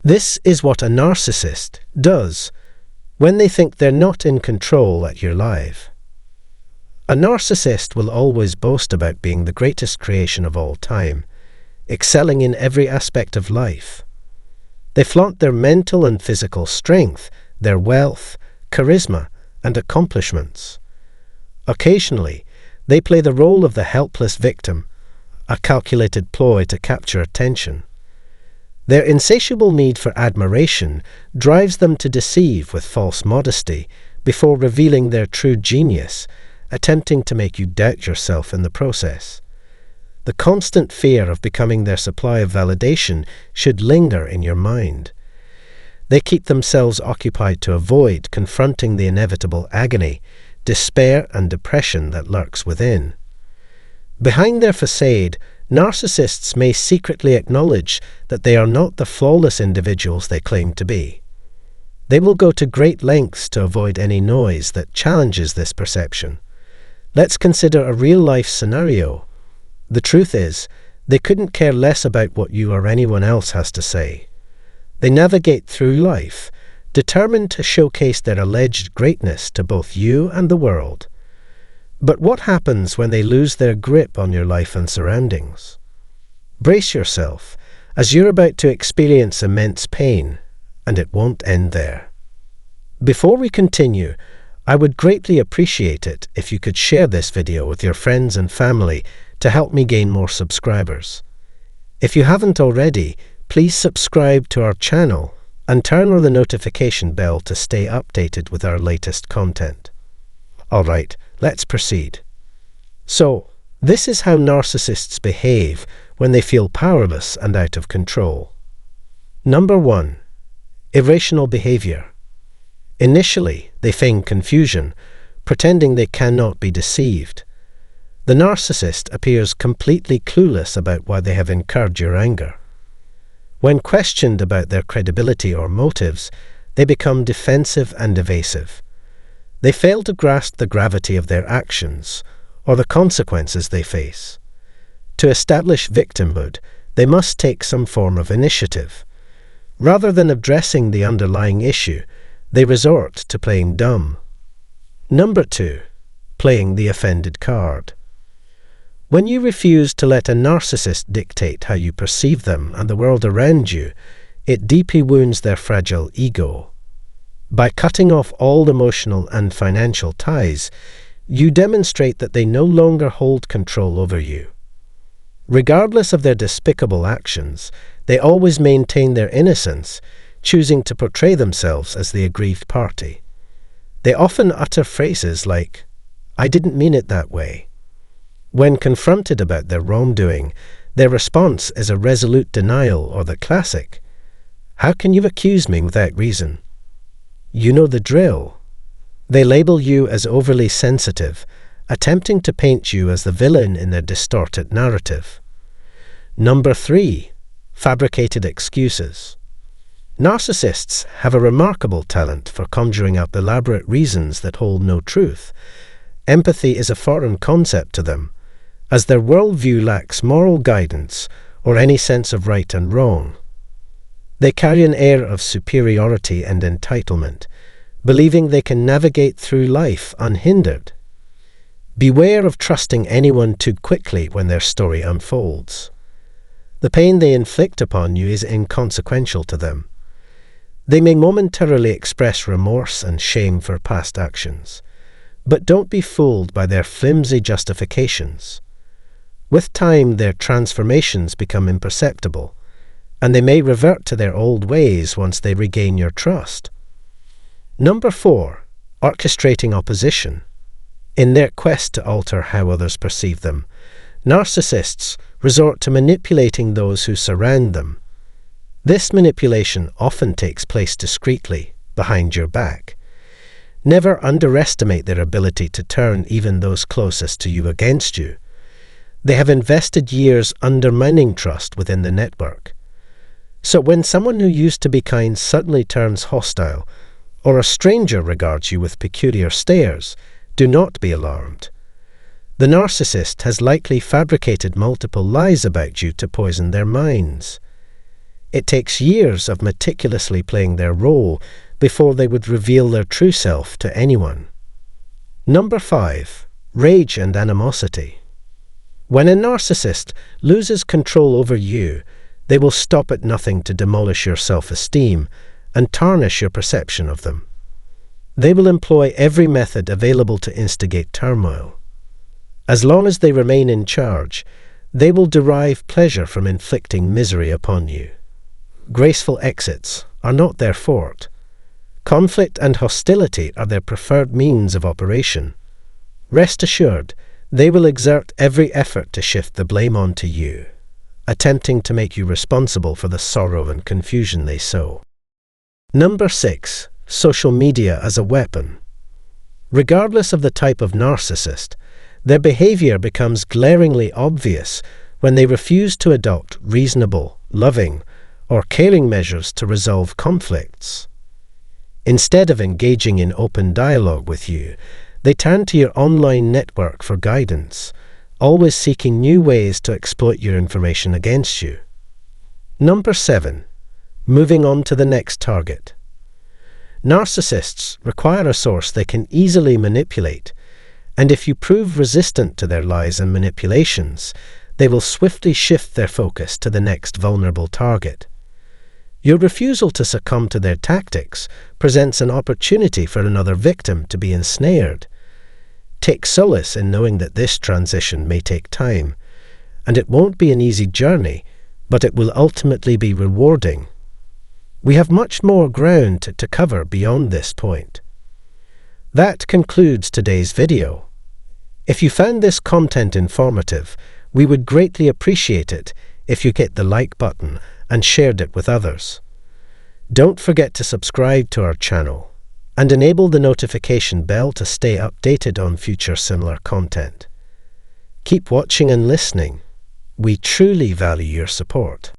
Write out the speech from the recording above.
This is what a narcissist does when they think they're not in control at your life. A narcissist will always boast about being the greatest creation of all time, excelling in every aspect of life. They flaunt their mental and physical strength, their wealth, charisma, and accomplishments. Occasionally, they play the role of the helpless victim, a calculated ploy to capture attention. Their insatiable need for admiration drives them to deceive with false modesty before revealing their true genius, attempting to make you doubt yourself in the process. The constant fear of becoming their supply of validation should linger in your mind. They keep themselves occupied to avoid confronting the inevitable agony, despair, and depression that lurks within. Behind their facade, narcissists may secretly acknowledge that they are not the flawless individuals they claim to be. They will go to great lengths to avoid any noise that challenges this perception. Let's consider a real-life scenario. The truth is, they couldn't care less about what you or anyone else has to say. They navigate through life, determined to showcase their alleged greatness to both you and the world. But what happens when they lose their grip on your life and surroundings? Brace yourself, as you're about to experience immense pain, and it won't end there. Before we continue, I would greatly appreciate it if you could share this video with your friends and family to help me gain more subscribers. If you haven't already, please subscribe to our channel and turn on the notification bell to stay updated with our latest content. Alright, let's proceed. So, this is how narcissists behave when they feel powerless and out of control. Number 1. Irrational behavior. Initially, they feign confusion, pretending they cannot be deceived. The narcissist appears completely clueless about why they have incurred your anger. When questioned about their credibility or motives, they become defensive and evasive. They fail to grasp the gravity of their actions or the consequences they face. To establish victimhood, they must take some form of initiative. Rather than addressing the underlying issue, they resort to playing dumb. Number 2. Playing the offended card. When you refuse to let a narcissist dictate how you perceive them and the world around you, it deeply wounds their fragile ego. By cutting off all emotional and financial ties, you demonstrate that they no longer hold control over you. Regardless of their despicable actions, they always maintain their innocence, choosing to portray themselves as the aggrieved party. They often utter phrases like, "I didn't mean it that way." When confronted about their wrongdoing, their response is a resolute denial or the classic, "How can you accuse me without reason?" You know the drill. They label you as overly sensitive, attempting to paint you as the villain in their distorted narrative. Number 3. Fabricated excuses. Narcissists have a remarkable talent for conjuring up elaborate reasons that hold no truth. Empathy is a foreign concept to them, as their worldview lacks moral guidance or any sense of right and wrong. They carry an air of superiority and entitlement, believing they can navigate through life unhindered. Beware of trusting anyone too quickly when their story unfolds. The pain they inflict upon you is inconsequential to them. They may momentarily express remorse and shame for past actions, but don't be fooled by their flimsy justifications. With time, their transformations become imperceptible, and they may revert to their old ways once they regain your trust. Number 4. Orchestrating opposition. In their quest to alter how others perceive them, narcissists resort to manipulating those who surround them. This manipulation often takes place discreetly, behind your back. Never underestimate their ability to turn even those closest to you against you. They have invested years undermining trust within the network. So when someone who used to be kind suddenly turns hostile, or a stranger regards you with peculiar stares, do not be alarmed. The narcissist has likely fabricated multiple lies about you to poison their minds. It takes years of meticulously playing their role before they would reveal their true self to anyone. Number 5. Rage and animosity. When a narcissist loses control over you, they will stop at nothing to demolish your self-esteem and tarnish your perception of them. They will employ every method available to instigate turmoil. As long as they remain in charge, they will derive pleasure from inflicting misery upon you. Graceful exits are not their forte. Conflict and hostility are their preferred means of operation. Rest assured, they will exert every effort to shift the blame onto you, attempting to make you responsible for the sorrow and confusion they sow. Number 6. Social media as a weapon. Regardless of the type of narcissist, their behavior becomes glaringly obvious when they refuse to adopt reasonable, loving, or caring measures to resolve conflicts. Instead of engaging in open dialogue with you, they turn to your online network for guidance, always seeking new ways to exploit your information against you. Number 7. Moving on to the next target. Narcissists require a source they can easily manipulate, and if you prove resistant to their lies and manipulations, they will swiftly shift their focus to the next vulnerable target. Your refusal to succumb to their tactics presents an opportunity for another victim to be ensnared. Take solace in knowing that this transition may take time, and it won't be an easy journey, but it will ultimately be rewarding. We have much more ground to cover beyond this point. That concludes today's video. If you found this content informative, we would greatly appreciate it if you hit the like button and shared it with others. Don't forget to subscribe to our channel and enable the notification bell to stay updated on future similar content. Keep watching and listening. We truly value your support.